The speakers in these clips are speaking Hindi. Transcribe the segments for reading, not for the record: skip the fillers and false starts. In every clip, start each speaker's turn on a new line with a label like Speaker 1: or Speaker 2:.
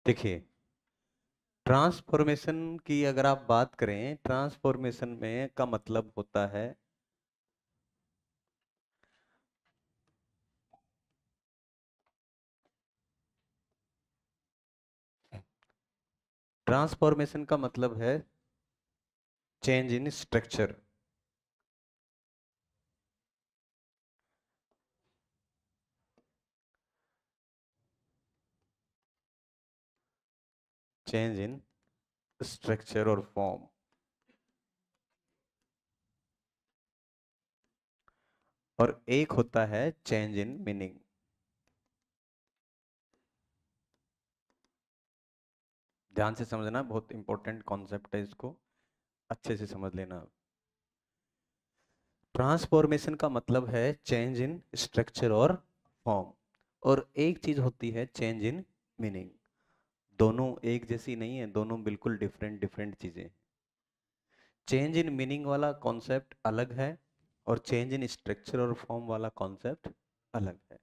Speaker 1: देखिए, ट्रांसफॉर्मेशन की अगर आप बात करें, ट्रांसफॉर्मेशन में का मतलब होता है ट्रांसफॉर्मेशन का मतलब है change in structure. Change in structure और फॉर्म। और एक होता है चेंज इन मीनिंग। ध्यान से समझना, बहुत इंपॉर्टेंट कॉन्सेप्ट है, इसको अच्छे से समझ लेना। ट्रांसफॉर्मेशन का मतलब है चेंज इन स्ट्रक्चर और फॉर्म, और एक चीज होती है चेंज इन मीनिंग। दोनों एक जैसी नहीं है, दोनों बिल्कुल डिफरेंट डिफरेंट चीजें। चेंज इन मीनिंग वाला कॉन्सेप्ट अलग है और चेंज इन स्ट्रक्चर और फॉर्म वाला कॉन्सेप्ट अलग है।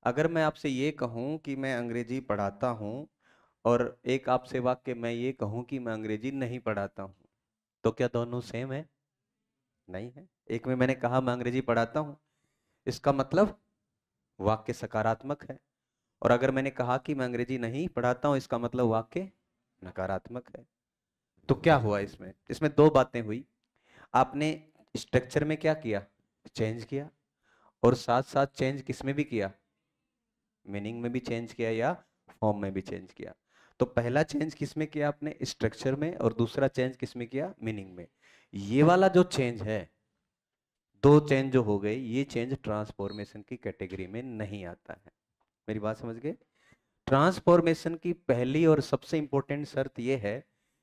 Speaker 1: अगर मैं आपसे ये कहूँ कि मैं अंग्रेजी पढ़ाता हूँ, और एक आपसे वाक्य मैं ये कहूँ कि मैं अंग्रेजी नहीं पढ़ाता हूँ, तो क्या दोनों सेम है? नहीं है। एक में मैंने कहा मैं अंग्रेजी पढ़ाता हूँ, इसका मतलब वाक्य सकारात्मक है। और अगर मैंने कहा कि मैं अंग्रेजी नहीं पढ़ाता हूँ, इसका मतलब वाक्य नकारात्मक है। तो क्या हुआ इसमें? इसमें दो बातें हुई। आपने स्ट्रक्चर में क्या किया? चेंज किया। और साथ साथ चेंज किस में भी किया? मीनिंग में भी चेंज किया या फॉर्म में भी चेंज किया। तो पहला चेंज किस में किया आपने? स्ट्रक्चर में। और दूसरा चेंज किस में किया? मीनिंग में। ये वाला जो चेंज है, दो चेंज जो हो गए, ये चेंज ट्रांसफॉर्मेशन की कैटेगरी में नहीं आता है। मेरी बात समझ गए? ट्रांसफॉर्मेशन की पहली और सबसे इंपॉर्टेंट शर्त यह है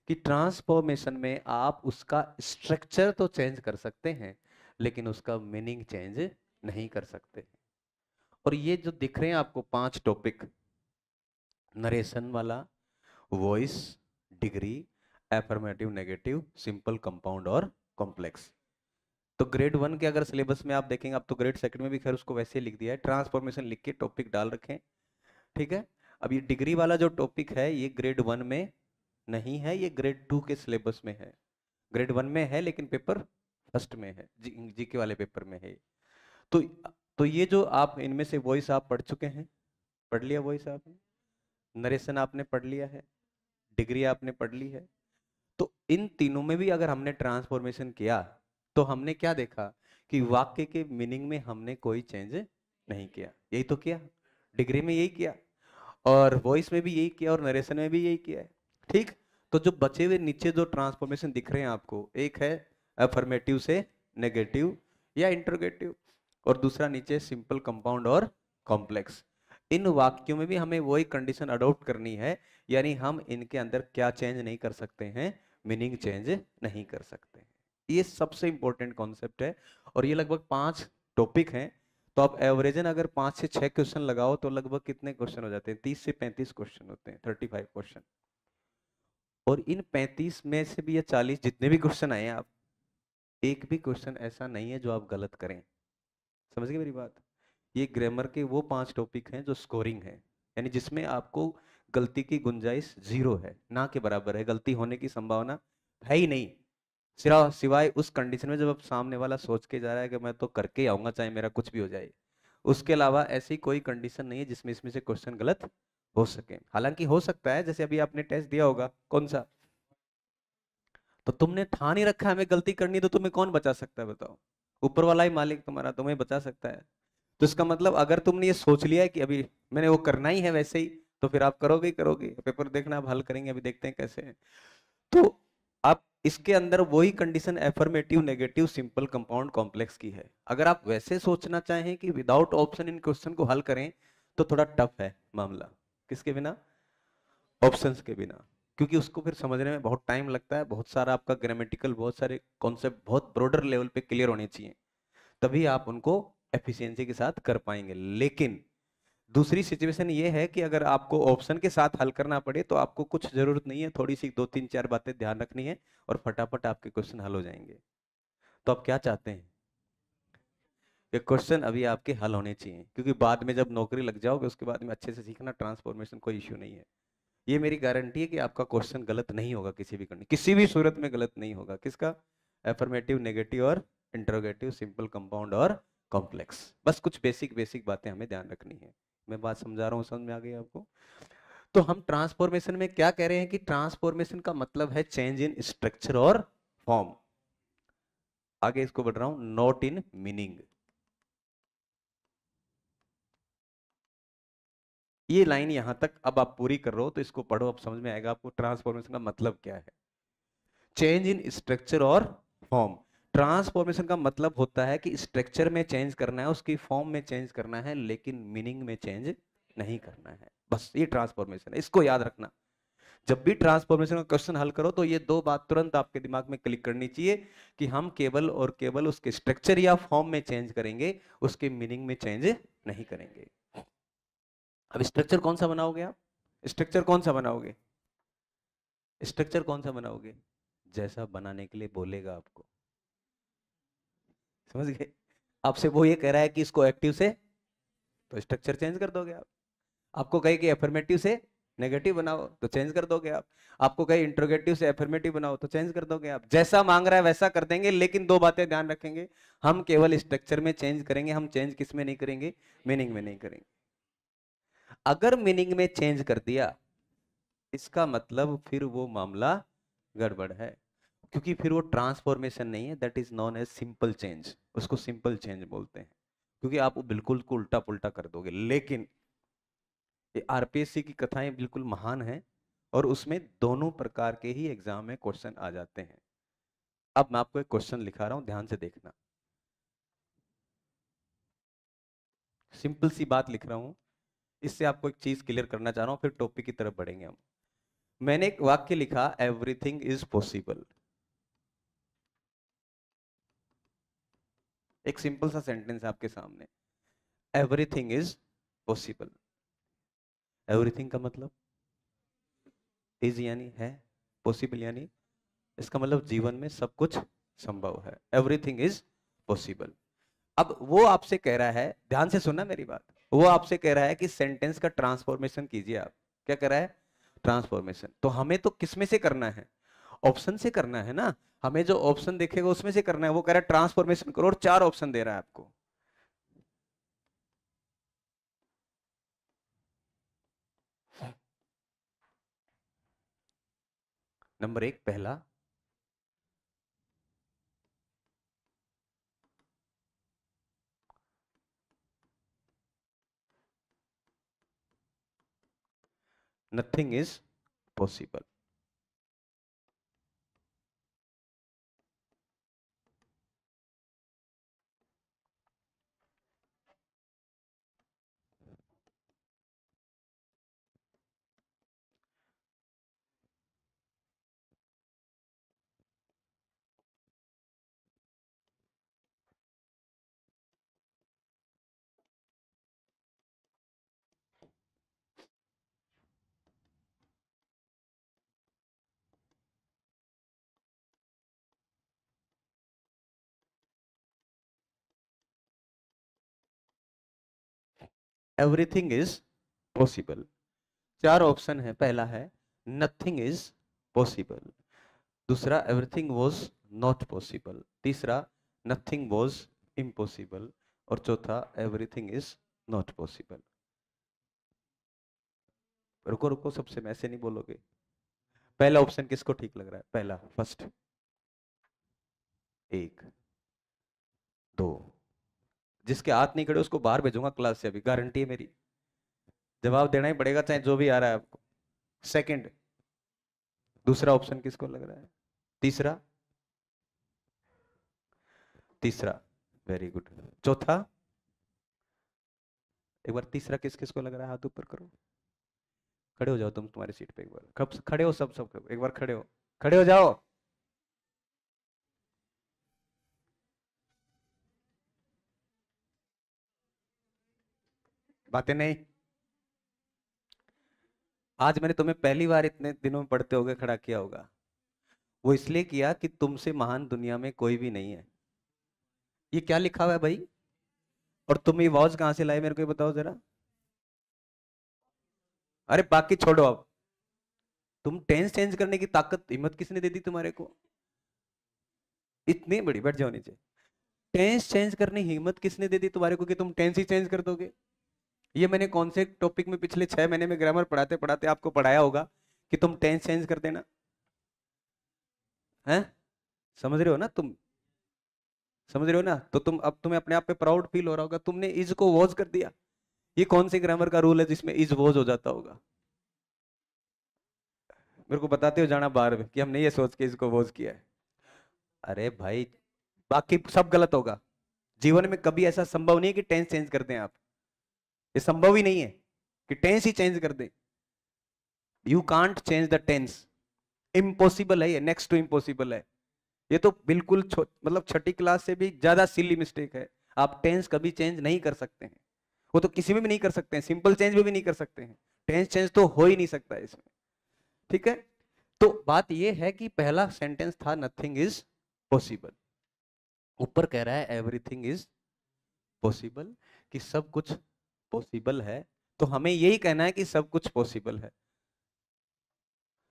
Speaker 1: कि ट्रांसफॉर्मेशन में आप उसका स्ट्रक्चर तो चेंज कर सकते हैं, लेकिन उसका मीनिंग चेंज नहीं कर सकते। और ये जो दिख रहे हैं आपको 5 टॉपिक, नरेशन वाला, voice, degree, affirmative negative, simple compound और कॉम्प्लेक्स। तो ग्रेड 1 के अगर सिलेबस में आप देखेंगे, आप तो ग्रेड सेकंड में भी खैर उसको वैसे ही लिख दिया है, ट्रांसफॉर्मेशन लिख के टॉपिक डाल रखे हैं। ठीक है। अब ये डिग्री वाला जो टॉपिक है, ये ग्रेड 1 में नहीं है, ये ग्रेड 2 के सिलेबस में है। ग्रेड 1 में है लेकिन पेपर फर्स्ट में है, जीके वाले पेपर में है। तो तो ये जो आप इनमें से वॉइस आप पढ़ चुके हैं, पढ़ लिया वॉइस आपने, नरेशन आपने पढ़ लिया है, डिग्री आपने पढ़ ली है। तो इन तीनों में भी अगर हमने ट्रांसफॉर्मेशन किया, तो हमने क्या देखा कि वाक्य के मीनिंग में हमने कोई चेंज नहीं किया। यही तो किया, डिग्री में यही किया, और वॉइस में भी यही किया, और नरेशन में भी यही किया है। ठीक। तो जो बचे हुए नीचे जो ट्रांसफॉर्मेशन दिख रहे हैं आपको, एक है अफर्मेटिव से नेगेटिव या इंट्रोगेटिव, और दूसरा नीचे सिंपल कंपाउंड और कॉम्प्लेक्स। इन वाक्यों में भी हमें वही कंडीशन अडॉप्ट करनी है, यानी हम इनके अंदर क्या चेंज नहीं कर सकते हैं? मीनिंग चेंज नहीं कर सकते हैं। ये सबसे इंपॉर्टेंट कॉन्सेप्ट है। और ये लगभग 5 टॉपिक हैं। तो आप एवरेजन अगर 5 से 6 क्वेश्चन लगाओ, तो लगभग कितने क्वेश्चन हो जाते हैं? 30 से 35 क्वेश्चन होते हैं, 35 क्वेश्चन। और इन 35 में से भी, या 40 जितने भी क्वेश्चन आए हैं, आप एक भी क्वेश्चन ऐसा नहीं है जो आप गलत करें। समझ गए मेरी बात? ये ग्रामर के वो 5 टॉपिक हैं जो स्कोरिंग है, यानी जिसमें आपको गलती की गुंजाइश जीरो है, ना के बराबर है, गलती होने की संभावना है ही नहीं। सिर्फ सिवाय उस कंडीशन में जब आप सामने वाला सोच के जा रहा है कि मैं तो करके आऊंगा चाहे मेरा कुछ भी हो जाए। उसके अलावा ऐसी कोई कंडीशन नहीं है जिसमें इसमें से क्वेश्चन गलत हो सके। हालांकि हो सकता है, जैसे अभी आपने टेस्ट दिया होगा, कौन सा, तो तुमने ठान ही रखा है हमें गलती करनी है, तो तुम्हें कौन बचा सकता है बताओ? ऊपर वाला ही मालिक तुम्हारा तुम्हें बचा सकता है। तो इसका मतलब अगर तुमने ये सोच लिया है कि अभी मैंने वो करना ही है वैसे ही, तो फिर आप करोगे ही करोगे। पेपर देखना, आप हल करेंगे, अभी देखते हैं कैसे है। तो आप इसके अंदर वही condition affirmative negative simple compound complex की है। अगर आप वैसे सोचना चाहें कि विदाउट ऑप्शन इन क्वेश्चन को हल करें, तो थोड़ा टफ है मामला। किसके बिना? ऑप्शंस के बिना। क्योंकि उसको फिर समझने में बहुत टाइम लगता है, बहुत सारा आपका ग्रामेटिकल, बहुत सारे कॉन्सेप्ट बहुत ब्रॉडर लेवल पे क्लियर होने चाहिए, तभी आप उनको एफिशिएंसी के साथ कर पाएंगे। लेकिन दूसरी सिचुएशन ये है कि अगर आपको ऑप्शन के साथ हल करना पड़े, तो आपको कुछ जरूरत नहीं है, थोड़ी सी 2 3 4 बातें ध्यान रखनी है, और फटाफट आपके क्वेश्चन हल हो जाएंगे। तो आप क्या चाहते हैं? ये क्वेश्चन अभी आपके हल होने चाहिए, क्योंकि बाद में जब नौकरी लग जाओगे, उसके बाद में अच्छे से सीखना, ट्रांसफॉर्मेशन कोई इश्यू नहीं है। ये मेरी गारंटी है कि आपका क्वेश्चन गलत नहीं होगा, किसी भी कंडीशन, किसी भी सूरत में गलत नहीं होगा। किसका? एफर्मेटिव, नेगेटिव और इंटरोगेटिव, सिंपल, कंपाउंड और कॉम्प्लेक्स। बस कुछ बेसिक बेसिक बातें हमें ध्यान रखनी है। मैं बात समझा रहा हूँ, समझ में आ गई आपको? तो हम ट्रांसफॉर्मेशन में क्या कह रहे हैं कि ट्रांसफॉर्मेशन का मतलब है चेंज इन स्ट्रक्चर और फॉर्म। आगे इसको बढ़ रहा हूं, नॉट इन मीनिंग। ये लाइन यहां तक अब आप पूरी कर रहे हो तो इसको पढ़ो, अब समझ में आएगा आपको ट्रांसफॉर्मेशन का मतलब क्या है। चेंज इन स्ट्रक्चर और फॉर्म। ट्रांसफॉर्मेशन का मतलब होता है कि स्ट्रक्चर में चेंज करना है, उसकी फॉर्म में चेंज करना है, लेकिन मीनिंग में चेंज नहीं करना है। बस ये ट्रांसफॉर्मेशन है, इसको याद रखना। जब भी ट्रांसफॉर्मेशन का क्वेश्चन हल करो तो ये दो बात तुरंत आपके दिमाग में क्लिक करनी चाहिए कि हम केवल और केवल उसके स्ट्रक्चर या फॉर्म में चेंज करेंगे, उसके मीनिंग में चेंज नहीं करेंगे। अब स्ट्रक्चर कौन सा बनाओगे आप? स्ट्रक्चर कौन सा बनाओगे? स्ट्रक्चर कौन सा बनाओगे? जैसा बनाने के लिए बोलेगा आपको। समझ गए? आपसे वो ये कह रहा है कि इसको एक्टिव से, तो स्ट्रक्चर चेंज कर दोगे आप। आपको कहे कि एफर्मेटिव से नेगेटिव बनाओ तो चेंज कर दोगे आप। आपको कहे इंट्रोगेटिव से एफर्मेटिव बनाओ तो चेंज कर दोगे आप। जैसा मांग रहा है वैसा कर देंगे, लेकिन दो बातें ध्यान रखेंगे, हम केवल स्ट्रक्चर में चेंज करेंगे, हम चेंज किस में नहीं करेंगे? मीनिंग में नहीं करेंगे। अगर मीनिंग में चेंज कर दिया, इसका मतलब फिर वो मामला गड़बड़ है, क्योंकि फिर वो ट्रांसफॉर्मेशन नहीं है, that is known as simple change. उसको सिंपल चेंज बोलते हैं, क्योंकि आप वो बिल्कुल को उल्टा पुल्टा कर दोगे। लेकिन ये आरपीएससी की कथाएं बिल्कुल महान हैं, और उसमें दोनों प्रकार के ही एग्जाम में क्वेश्चन आ जाते हैं। अब मैं आपको एक क्वेश्चन लिखा रहा हूं, ध्यान से देखना। सिंपल सी बात लिख रहा हूं, इससे आपको एक चीज क्लियर करना चाह रहा हूं, फिर टॉपिक की तरफ बढ़ेंगे हम। मैंने एक वाक्य लिखा, एवरीथिंग इज पॉसिबल। एक सिंपल सा सेंटेंस है आपके सामने, एवरीथिंग इज पॉसिबल। एवरीथिंग का मतलब इज यानी है, पॉसिबल यानी, इसका मतलब जीवन में सब कुछ संभव है। Everything is possible. अब वो आपसे कह रहा है, ध्यान से सुनना मेरी बात, वो आपसे कह रहा है कि सेंटेंस का ट्रांसफॉर्मेशन कीजिए आप। क्या कह रहा है? ट्रांसफॉर्मेशन। तो हमें तो किसमें से करना है? ऑप्शन से करना है ना। हमें जो ऑप्शन देखेगा उसमें से करना है। वो कह रहा है ट्रांसफॉर्मेशन करो, और चार ऑप्शन दे रहा है आपको। नंबर एक, पहला, nothing is possible. Everything is possible. चार ऑप्शन है। पहला है नथिंग इज पॉसिबल, दूसरा एवरीथिंग वॉज नॉट पॉसिबल, तीसरा नथिंग वॉज इम्पॉसिबल, और चौथा एवरीथिंग इज नॉट पॉसिबल। रुको रुको, सबसे में ऐसे नहीं बोलोगे। पहला ऑप्शन किसको ठीक लग रहा है? पहला, फर्स्ट। एक, दो। जिसके हाथ नहीं खड़े उसको बाहर भेजूंगा क्लास से, अभी गारंटी है मेरी। जवाब देना ही पड़ेगा, चाहे जो भी आ रहा है आपको। सेकंड, दूसरा ऑप्शन किसको लग रहा है? तीसरा, तीसरा, वेरी गुड। चौथा, एक बार तीसरा किस किस को लग रहा है? हाथ ऊपर करो। खड़े हो जाओ तुम तुम्हारी सीट पे एक बार। कब खड़े हो? सब सब एक बार खड़े हो, खड़े हो जाओ। बातें नहीं। आज मैंने तुम्हें पहली बार इतने दिनों में पढ़ते होगे खड़ा किया होगा। वो इसलिए किया कि तुमसे महान दुनिया में कोई भी नहीं है। ये क्या लिखा हुआ है भाई? और तुम ये वॉच कहां से लाए, मेरे को ये बताओ जरा। अरे बाकी छोड़ो अब, तुम टेंस चेंज करने की ताकत, हिम्मत किसने दे दी तुम्हारे को? इतनी बड़ी, बैठ जाओ नीचे। टेंस चेंज करने की हिम्मत किसने दे दी तुम्हारे को कि तुम टेंस ही चेंज कर दोगे? ये मैंने कौन से टॉपिक में पिछले 6 महीने में ग्रामर पढ़ाते पढ़ाते आपको पढ़ाया होगा कि तुम टेंस चेंज कर देना? है? समझ रहे हो ना तुम? समझ रहे हो ना? तो तुम, अब तुम्हें अपने आप पे प्राउड फील हो रहा होगा, तुमने इज को वॉज कर दिया। ये कौन से ग्रामर का रूल है जिसमें इज वॉज हो जाता होगा? मेरे को बताते हो जाना बाहर में कि हमने ये सोच के इसको वॉज किया है। अरे भाई, बाकी सब गलत होगा। जीवन में कभी ऐसा संभव नहीं है कि टेंस चेंज कर दें आप। ये संभव ही नहीं है कि टेंस ही चेंज कर दें। You can't change the tense. Impossible है ये, नेक्स्ट टू इम्पॉसिबल है। ये तो बिल्कुल मतलब छठी क्लास से भी ज्यादा सिली मिस्टेक है। आप टेंस कभी चेंज नहीं कर सकते हैं। वो तो किसी में भी नहीं कर सकते हैं, सिंपल चेंज में भी नहीं कर सकते हैं। टेंस चेंज तो हो ही नहीं सकता है इसमें। ठीक है? तो बात ये है कि पहला सेंटेंस था नथिंग इज पॉसिबल। ऊपर कह रहा है एवरीथिंग इज पॉसिबल, कि सब कुछ पॉसिबल है। तो हमें यही कहना है कि सब कुछ पॉसिबल है।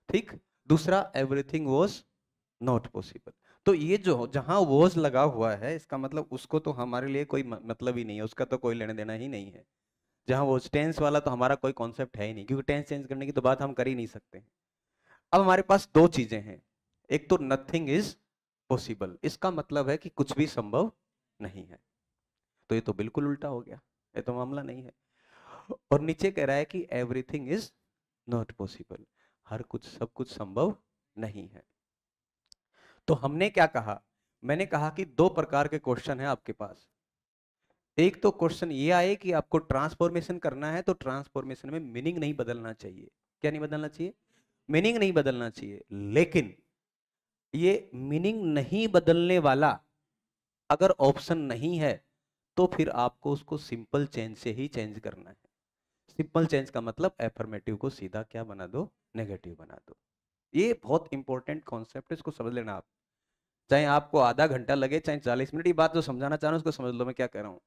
Speaker 1: ठीक। दूसरा, एवरीथिंग वॉज नॉट पॉसिबल। तो ये जो जहां वॉज लगा हुआ है, इसका मतलब उसको तो हमारे लिए कोई मतलब ही नहीं है, उसका तो कोई लेना देना ही नहीं है। जहां वॉज टेंस वाला, तो हमारा कोई कॉन्सेप्ट है ही नहीं, क्योंकि टेंस चेंज करने की तो बात हम कर ही नहीं सकते। अब हमारे पास दो चीजें हैं। एक तो नथिंग इज पॉसिबल, इसका मतलब है कि कुछ भी संभव नहीं है। तो ये तो बिल्कुल उल्टा हो गया, ये तो मामला नहीं है। और नीचे कह रहा है कि एवरीथिंग इज नॉट पॉसिबल, हर कुछ, सब कुछ संभव नहीं है। तो हमने क्या कहा? मैंने कहा कि दो प्रकार के क्वेश्चन है आपके पास। एक तो क्वेश्चन ये आए कि आपको ट्रांसफॉर्मेशन करना है, तो ट्रांसफॉर्मेशन में मीनिंग नहीं बदलना चाहिए। क्या नहीं बदलना चाहिए? मीनिंग नहीं बदलना चाहिए। लेकिन ये मीनिंग नहीं बदलने वाला अगर ऑप्शन नहीं है, तो फिर आपको उसको सिंपल चेंज से ही चेंज करना है। सिंपल चेंज का मतलब एफर्मेटिव को सीधा क्या बना दो? नेगेटिव बना दो। ये बहुत इंपॉर्टेंट कॉन्सेप्ट है, इसको समझ लेना आप। चाहे आपको आधा घंटा लगे, चाहे 40 मिनट, ये बात जो समझाना चाह रहा हूं उसको समझ लो मैं क्या कह रहा हूं।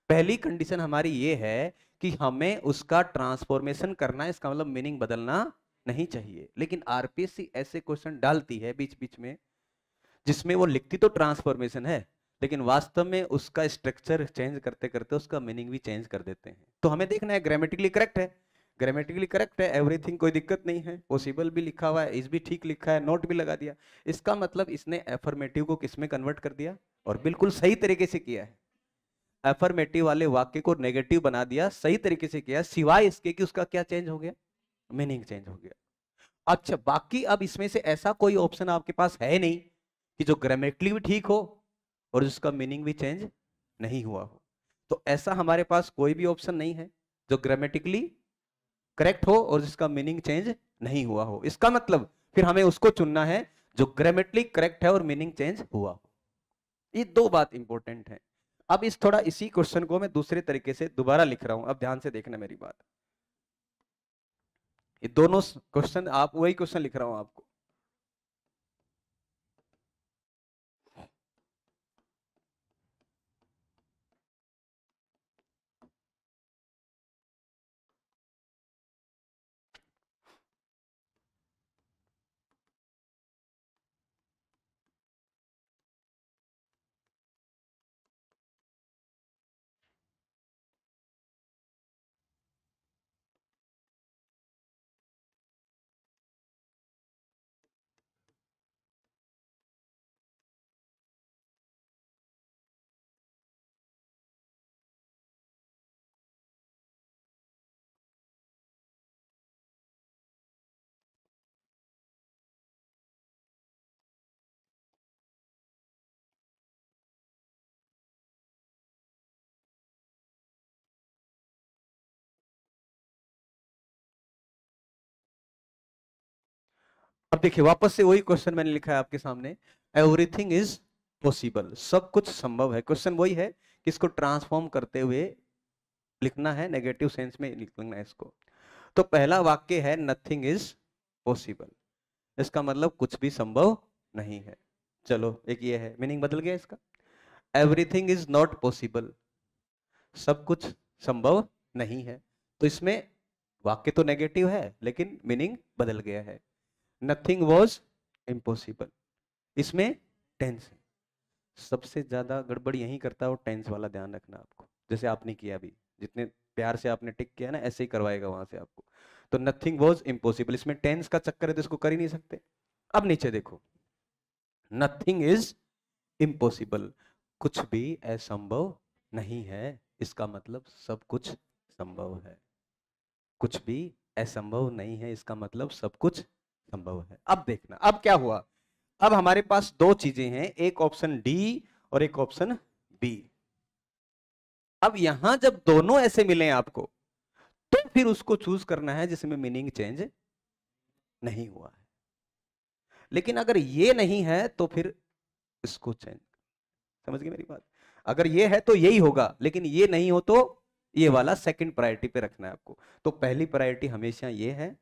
Speaker 1: पहली कंडीशन हमारी ये है कि हमें उसका ट्रांसफॉर्मेशन करना है, इसका मतलब मीनिंग बदलना नहीं चाहिए। लेकिन आरपीएससी ऐसे क्वेश्चन डालती है बीच बीच में, जिसमें वो लिखती तो ट्रांसफॉर्मेशन है, लेकिन वास्तव में उसका स्ट्रक्चर चेंज करते करते उसका मीनिंग भी चेंज कर देते हैं। तो हमें देखना है ग्रामेटिकली करेक्ट है। ग्रामेटिकली करेक्ट है, एवरीथिंग कोई दिक्कत नहीं है, पॉसिबल भी लिखा हुआ है, इस भी ठीक लिखा है, नोट भी लगा दिया। इसका मतलब इसने एफर्मेटिव को किस में कन्वर्ट कर दिया, और बिल्कुल सही तरीके से किया है। एफर्मेटिव वाले वाक्य को नेगेटिव बना दिया, सही तरीके से किया, सिवाय इसके कि उसका क्या चेंज हो गया? मीनिंग चेंज हो गया। अच्छा, बाकी अब इसमें से ऐसा कोई ऑप्शन आपके पास है नहीं कि जो ग्रामेटिकली भी ठीक हो और जिसका मीनिंग भी चेंज नहीं हुआ हो। तो ऐसा हमारे पास कोई भी ऑप्शन नहीं है जो ग्रामेटिकली करेक्ट हो और जिसका मीनिंग चेंज नहीं हुआ हो। इसका मतलब फिर हमें उसको चुनना है जो ग्रामेटिकली करेक्ट है और मीनिंग चेंज हुआ हो। ये दो बात इंपॉर्टेंट है। अब इसी क्वेश्चन को मैं दूसरे तरीके से दोबारा लिख रहा हूं, अब ध्यान से देखना मेरी बात। ये दोनों क्वेश्चन, आप वही क्वेश्चन लिख रहा हूं आपको। अब देखिए, वापस से वही क्वेश्चन मैंने लिखा है आपके सामने। एवरीथिंग इज पॉसिबल, सब कुछ संभव है। क्वेश्चन वही है कि इसको ट्रांसफॉर्म करते हुए लिखना है, नेगेटिव सेंस में लिखना है इसको। तो पहला वाक्य है नथिंग इज पॉसिबल, इसका मतलब कुछ भी संभव नहीं है। चलो, एक ये है, मीनिंग बदल गया इसका। एवरीथिंग इज नॉट पॉसिबल, सब कुछ संभव नहीं है। तो इसमें वाक्य तो नेगेटिव है लेकिन मीनिंग बदल गया है। नथिंग वॉज इम्पॉसिबल, इसमें टेंस है। सबसे ज्यादा गड़बड़ यही करता है वो टेंस वाला, ध्यान रखना आपको। जैसे आपने किया अभी, जितने प्यार से आपने टिक किया ना, ऐसे ही करवाएगा वहां से आपको। तो नथिंग वॉज इम्पॉसिबल, इसमें टेंस का चक्कर है तो इसको कर ही नहीं सकते। अब नीचे देखो, नथिंग इज इम्पॉसिबल, कुछ भी असंभव नहीं है, इसका मतलब सब कुछ संभव है। कुछ भी असंभव नहीं है, इसका मतलब सब कुछ संभव है। अब देखना अब क्या हुआ। अब हमारे पास दो चीजें हैं, एक ऑप्शन डी और एक ऑप्शन बी। अब यहां जब दोनों ऐसे मिले आपको, तो फिर उसको चूज करना है जिसमें मीनिंग चेंज नहीं हुआ है। लेकिन अगर ये नहीं है तो फिर इसको चेंज, समझ गए मेरी बात? अगर ये है तो यही होगा, लेकिन ये नहीं हो तो ये वाला सेकंड प्रायोरिटी पे रखना है आपको। तो पहली प्रायोरिटी हमेशा ये है,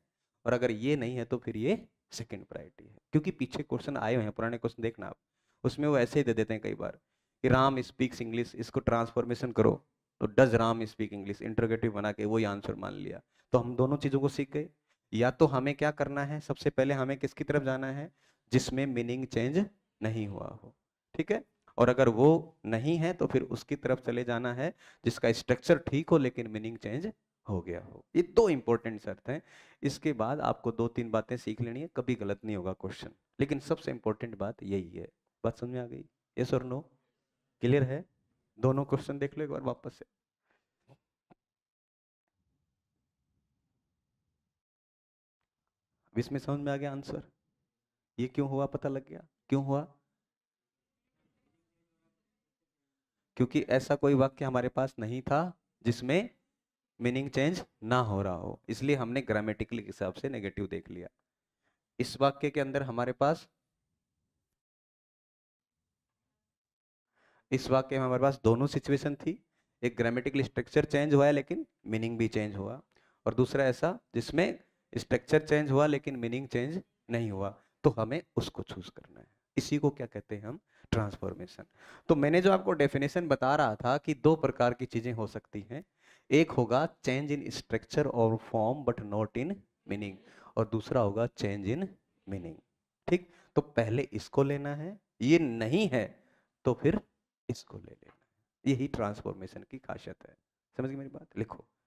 Speaker 1: और अगर ये नहीं है तो फिर ये सेकंड प्रायोरिटी है। क्योंकि पीछे क्वेश्चन आए हुए हैं, पुराने क्वेश्चन देखना आप, उसमें वो ऐसे ही दे देते हैं कई बार कि राम स्पीक्स इंग्लिश, इसको ट्रांसफॉर्मेशन करो तो does Ram speak English, interrogative बना के वही आंसर मान लिया। तो हम दोनों चीजों को सीख गए। या तो हमें क्या करना है, सबसे पहले हमें किसकी तरफ जाना है, जिसमें मीनिंग चेंज नहीं हुआ हो, ठीक है। और अगर वो नहीं है तो फिर उसकी तरफ चले जाना है जिसका स्ट्रक्चर ठीक हो लेकिन मीनिंग चेंज हो गया हो। ये दो इंपॉर्टेंट शर्त हैं। इसके बाद आपको दो तीन बातें सीख लेनी है, कभी गलत नहीं होगा क्वेश्चन। लेकिन सबसे इंपॉर्टेंट बात यही है। बात समझ में आ गई? यस और नो? क्लियर है? दोनों क्वेश्चन देख लो एक बार वापस से। अब इसमें समझ में आ गया आंसर, ये क्यों हुआ पता लग गया क्यों हुआ? क्योंकि ऐसा कोई वाक्य हमारे पास नहीं था जिसमें मीनिंग चेंज ना हो रहा हो, इसलिए हमने ग्रामेटिकल के हिसाब से नेगेटिव देख लिया। इस वाक्य के अंदर हमारे पास, इस वाक्य में हमारे पास दोनों सिचुएशन थी। एक ग्रामेटिकल स्ट्रक्चर चेंज हुआ है लेकिन मीनिंग भी चेंज हुआ, और दूसरा ऐसा जिसमें स्ट्रक्चर चेंज हुआ लेकिन मीनिंग चेंज नहीं हुआ। तो हमें उसको चूज करना है, इसी को क्या कहते हैं हम, ट्रांसफॉर्मेशन। तो मैंने जो आपको डेफिनेशन बता रहा था कि दो प्रकार की चीजें हो सकती हैं, एक होगा चेंज इन स्ट्रक्चर और form but not in meaning, और दूसरा होगा चेंज इन मीनिंग। ठीक, तो पहले इसको लेना है, ये नहीं है तो फिर इसको ले लेना। यही ट्रांसफॉर्मेशन की खासियत है। समझ गए मेरी बात? लिखो।